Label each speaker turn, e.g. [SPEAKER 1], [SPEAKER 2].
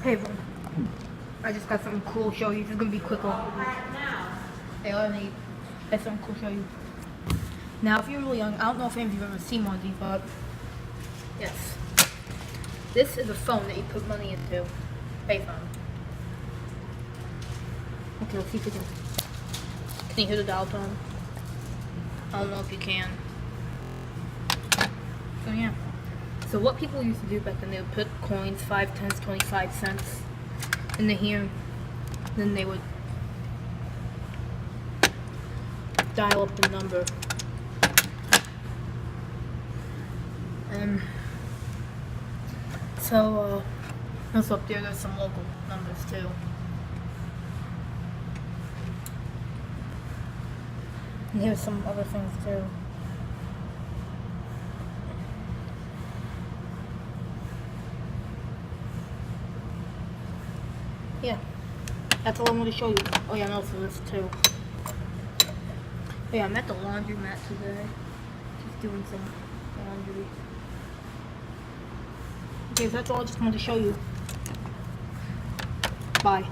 [SPEAKER 1] payphone. I just got something cool to show you. This is gonna be quicker. Hey, let me get something cool to show you. Now, if you're really young, I don't know if any of you have ever seen one of these, but yes. This is a phone that you put money into. Payphone. Okay, let's see if we can. Can you hear the dial tone? I don't know if you can. So yeah. So what people used to do back then, they would put coins, 5, 10, 25 cents in the here. Then they would dial up the number. So also up there, there's some local numbers too. And here's some other things too. Yeah, that's all I want to show you. Oh yeah, and also this too. Oh yeah, I'm at the laundromat today. Just doing some laundry. Okay, so that's all I just wanted to show you. Bye.